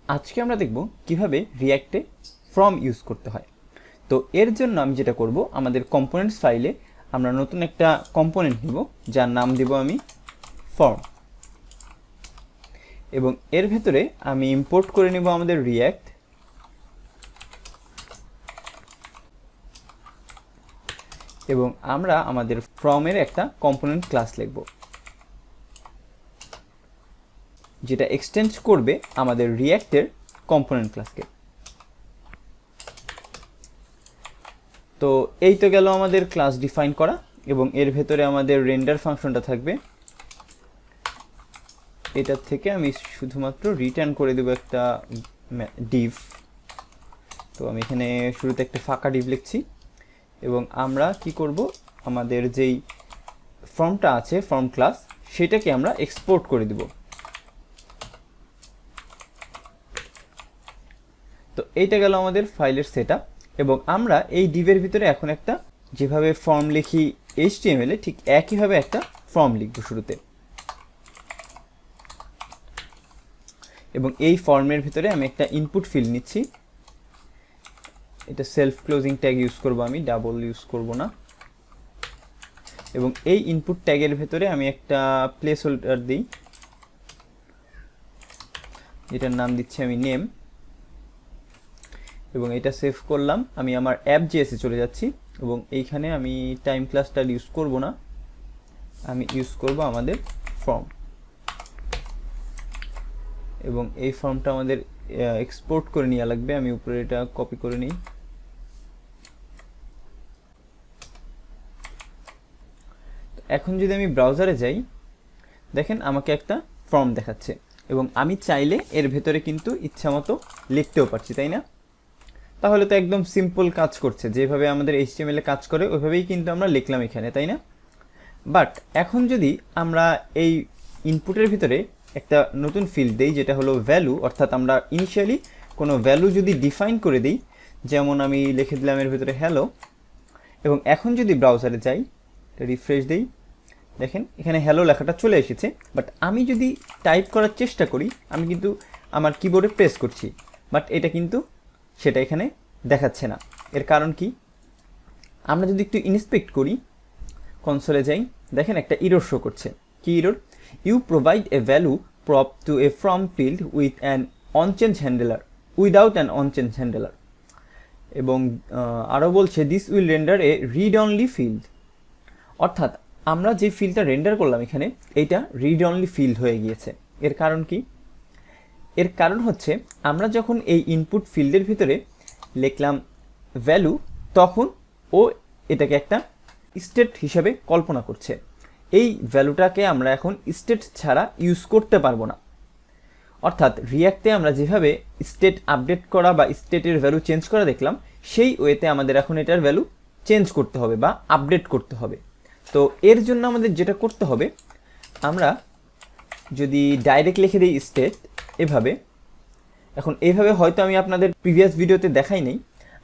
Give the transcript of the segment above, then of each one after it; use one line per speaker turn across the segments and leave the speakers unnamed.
আজকে আমরা দেখব কিভাবে রিঅ্যাক্টে ফ্রম ইউজ করতে হয়। তো এর জন্য আমি যেটা করব, আমাদের কম্পোনেন্টস ফাইলে আমরা নতুন একটা কম্পোনেন্ট নিব যার নাম দেব আমি ফর্ম, এবং এর ভেতরে আমি ইম্পোর্ট করে নেব আমাদের রিঅ্যাক্ট, এবং আমরা আমাদের ফর্মের একটা কম্পোনেন্ট ক্লাস লিখব যেটা এক্সটেন্ড করবে আমাদের রিঅ্যাক্টের কম্পোনেন্ট ক্লাসকে। তো এই তো গেল আমাদের ক্লাস ডিফাইন করা, এবং এর ভেতরে আমাদের রেন্ডার ফাংশনটা থাকবে। এটার থেকে আমি শুধুমাত্র রিটার্ন করে দেবো একটা ডিভ। তো আমি এখানে শুরুতে একটা ফাঁকা ডিভ লিখছি, এবং আমরা কি করব, আমাদের যেই ফর্মটা আছে ফর্ম ক্লাস, সেটাকে আমরা এক্সপোর্ট করে দেব। তো এইটা গেল আমাদের ফাইলের সেটআপ, এবং আমরা এই ডিভের ভিতরে এখন একটা যেভাবে ফর্ম লিখি HTML এ, ঠিক একইভাবে একটা ফর্ম লিখব শুরুতে। এবং এই ফর্মের ভিতরে আমি একটা ইনপুট ফিল্ড নিচ্ছি। এটা সেলফ ক্লোজিং ট্যাগ ইউজ করব, আমি ডাবল ইউজ করব না। এবং এই ইনপুট ট্যাগের ভেতরে আমি একটা প্লেস হোল্ডার দিই, যেটার নাম দিচ্ছি আমি নেম। এবং এটা সেভ করলাম। আমি আমার অ্যাপ.js-এ চলে যাচ্ছি, এবং এইখানে আমি টাইম ক্লাসটা ইউজ করব না, আমি ইউজ করব আমাদের ফর্ম। এবং এই ফর্মটা আমাদের এক্সপোর্ট করে নেওয়া লাগবে। আমি উপরে এটা কপি করে নিই। এখন যদি আমি ব্রাউজারে যাই, দেখেন আমাকে একটা ফর্ম দেখাচ্ছে, এবং আমি চাইলে এর ভেতরে কিন্তু ইচ্ছামতো লিখতেও পারছি, তাই না? তাহলে তো একদম সিম্পল কাজ করছে, যেভাবে আমাদের HTML এ কাজ করে ওইভাবেই কিন্তু আমরা লিখলাম এখানে, তাই না? বাট এখন যদি আমরা এই ইনপুটের ভিতরে একটা নতুন ফিল্ড দেই, যেটা হলো ভ্যালু, অর্থাৎ আমরা ইনিশিয়ালি কোনো ভ্যালু যদি ডিফাইন করে দিই, যেমন আমি লিখে দিলাম এর ভিতরে হ্যালো, এবং এখন যদি ব্রাউজারে যাই, রিফ্রেশ দেই, দেখেন এখানে হ্যালো লেখাটা চলে এসেছে। বাট আমি যদি টাইপ করার চেষ্টা করি, আমি কিন্তু আমার কিবোর্ডে প্রেস করছি, বাট এটা কিন্তু সেটা এখানে দেখাচ্ছে না। এর কারণ কি? আমরা যদি একটু ইন্সপেক্ট করি, কনসোলে যাই, দেখেন একটা ইরর শো করছে। কি error? You provide a value prop to a form field with an onchange handler, without an onchange handler. এবং আরও বলছে this will render a read only field, অর্থাৎ আমরা যে ফিল্ডটা রেন্ডার করলাম এখানে, এইটা রিড অনলি ফিল্ড হয়ে গিয়েছে। এর কারণ কি? এর কারণ হচ্ছে আমরা যখন এই ইনপুট ফিল্ডের ভিতরে লিখলাম ভ্যালু, তখন ও এটাকে একটা স্টেট হিসেবে কল্পনা করছে। এই ভ্যালুটাকে আমরা এখন স্টেট ছাড়া ইউজ করতে পারবো না। অর্থাৎ রিঅ্যাক্টে আমরা যেভাবে স্টেট আপডেট করা বা স্টেটের ভ্যালু চেঞ্জ করা দেখলাম, সেই ওয়েতে আমাদের এখন এটার ভ্যালু চেঞ্জ করতে হবে বা আপডেট করতে হবে। তো এর জন্য আমাদের যেটা করতে হবে, আমরা যদি ডাইরেক্ট লিখে দিই স্টেট এভাবে, এখন এইভাবে হয়তো আমি আপনাদের প্রিভিয়াস ভিডিওতে দেখাই নেই।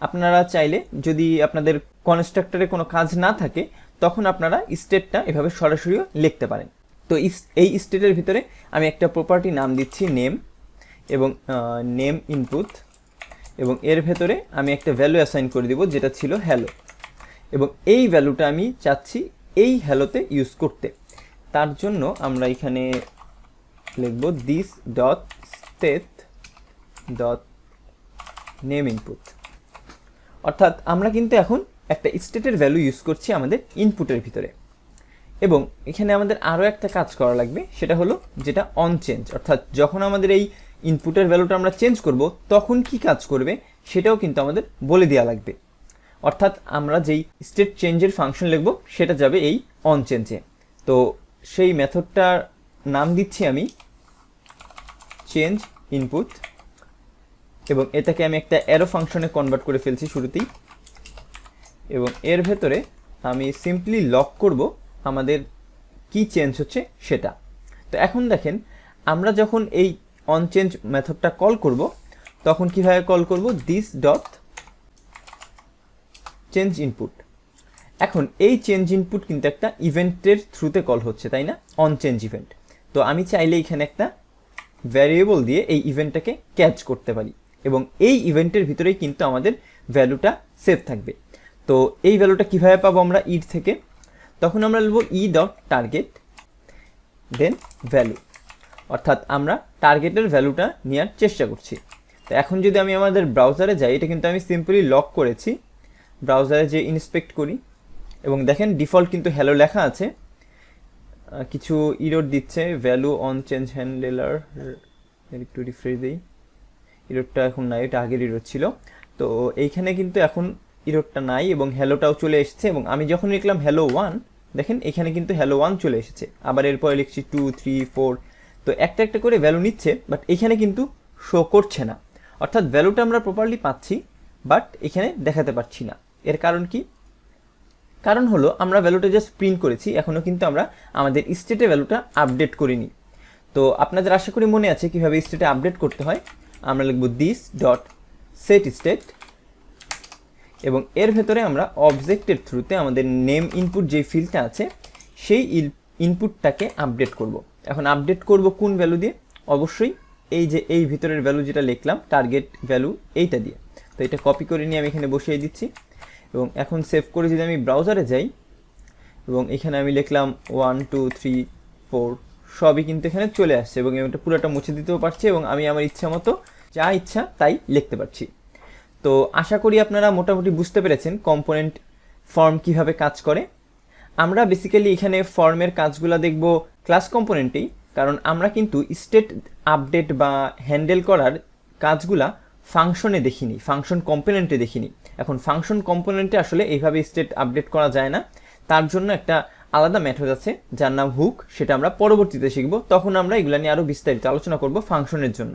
আপনারা চাইলে যদি আপনাদের কনস্ট্রাক্টরে কোনো কাজ না থাকে, তখন আপনারা স্টেটটা এভাবে সরাসরিও লিখতে পারেন। তো এই স্টেটের ভিতরে আমি একটা প্রপার্টি নাম দিচ্ছি নেম, এবং নেম ইনপুট, এবং এর ভেতরে আমি একটা ভ্যালু অ্যাসাইন করে দিব যেটা ছিল হ্যালো, এবং এই ভ্যালুটা আমি চাচ্ছি এই হ্যালোতে ইউজ করতে। তার জন্য আমরা এখানে লিখব this dot state dot name input. অর্থাৎ আমরা কিন্তু এখন একটা স্টেটের ভ্যালু ইউজ করছি আমাদের ইনপুটের ভিতরে। এবং এখানে আমাদের আরও একটা কাজ করা লাগবে, সেটা হলো যেটা অন চেঞ্জ, অর্থাৎ যখন আমাদের এই ইনপুটের ভ্যালুটা আমরা চেঞ্জ করব, তখন কি কাজ করবে সেটাও কিন্তু আমাদের বলে দেওয়া লাগবে। অর্থাৎ আমরা যেই স্টেট চেঞ্জের ফাংশন লিখব, সেটা যাবে এই অন চেঞ্জে। তো সেই মেথডটার নাম দিচ্ছি আমি চেঞ্জ ইনপুট, এবং এটাকে আমি একটা অ্যারো ফাংশনে কনভার্ট করে ফেলছি শুরুতেই। এবং এর ভেতরে আমি সিম্পলি লক করব আমাদের কি চেঞ্জ হচ্ছে সেটা। তো এখন দেখেন, আমরা যখন এই অন চেঞ্জ মেথডটা কল করব, তখন কিভাবে কল করব? This dot change input. এখন এই চেঞ্জ ইনপুট কিন্তু একটা ইভেন্টের থ্রুতে কল হচ্ছে, তাই না? On change event. তো আমি চাইলে এখানে একটা ভ্যারিয়েবল দিয়ে এই ইভেন্টটাকে ক্যাচ করতে পারি এবং এই ইভেন্টের ভিতরেই কিন্তু আমাদের ভ্যালুটা সেভ থাকবে। তো এই ভ্যালুটা কীভাবে পাবো আমরা ইড থেকে? তখন আমরা লিখব ই ডট টার্গেট দেন ভ্যালু, অর্থাৎ আমরা টার্গেটের ভ্যালুটা নেওয়ার চেষ্টা করছি। তো এখন যদি আমি আমাদের ব্রাউজারে যাই, এটা কিন্তু আমি সিম্পলি লক করেছি, ব্রাউজারে যে ইন্সপেক্ট করি এবং দেখেন ডিফল্ট কিন্তু হ্যালো লেখা আছে, কিছু ইরোড দিচ্ছে, ভ্যালু অন চেঞ্জ হ্যান্ডেলার, একটু রিফ্রেশ দিই, ইরোডটা এখন নাই, এটা আগের ইরোড ছিল। তো এইখানে কিন্তু এখন ইরোডটা নাই এবং হ্যালোটাও চলে এসেছে এবং আমি যখন লিখলাম হ্যালো 1, দেখেন এখানে কিন্তু হ্যালো 1 চলে এসেছে। আবার এরপরে লিখছি 2, 3, 4, তো একটা একটা করে ভ্যালু নিচ্ছে, বাট এখানে কিন্তু শো করছে না, অর্থাৎ ভ্যালুটা আমরা প্রপারলি পাচ্ছি বাট এখানে দেখাতে পারছি না। এর কারণ কি? কারণ হলো আমরা ভ্যালুটা জাস্ট প্রিন্ট করেছি, এখনও কিন্তু আমরা আমাদের স্টেটে ভ্যালুটা আপডেট করিনি। তো আপনাদের আশা করি মনে আছে কীভাবে স্টেটে আপডেট করতে হয়। আমরা লিখব দিস ডট সেট স্টেট এবং এর ভেতরে আমরা অবজেক্টের থ্রুতে আমাদের নেম ইনপুট যেই ফিল্ডটা আছে সেই ইনপুটটাকে আপডেট করব। এখন আপডেট করব কোন ভ্যালু দিয়ে? অবশ্যই এই যে এই ভিতরের ভ্যালু যেটা লিখলাম টার্গেট ভ্যালু, এইটা দিয়ে। তো এটা কপি করে নিয়ে আমি এখানে বসিয়ে দিচ্ছি এবং এখন সেভ করে যদি আমি ব্রাউজারে যাই এবং এখানে আমি লিখলাম 1, 2, 3, 4, সবই কিন্তু এখানে চলে আসছে এবং এটা পুরোটা মুছে দিতেও পারছি এবং আমি আমার ইচ্ছা মতো যা ইচ্ছা তাই লিখতে পারছি। তো আশা করি আপনারা মোটামুটি বুঝতে পেরেছেন কম্পোনেন্ট ফর্ম কিভাবে কাজ করে। আমরা বেসিক্যালি এখানে ফর্মের কাজগুলো দেখব ক্লাস কম্পোনেন্টেই, কারণ আমরা কিন্তু স্টেট আপডেট বা হ্যান্ডেল করার কাজগুলা ফাংশনে দেখিনি, ফাংশন কম্পোনেন্টে দেখিনি। এখন ফাংশন কম্পোনেন্টে আসলে এইভাবে স্টেট আপডেট করা যায় না, তার জন্য একটা আলাদা মেথড আছে যার নাম হুক, সেটা আমরা পরবর্তীতে শিখব, তখন আমরা এগুলো নিয়ে আরও বিস্তারিত আলোচনা করব ফাংশনের জন্য।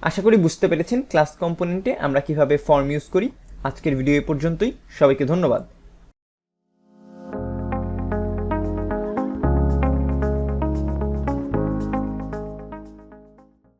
আশা করি বুঝতে পেরেছেন ক্লাস কম্পোনেন্টে আমরা কিভাবে ফর্ম ইউজ করি। আজকের ভিডিও এ পর্যন্তই, সবাইকে ধন্যবাদ।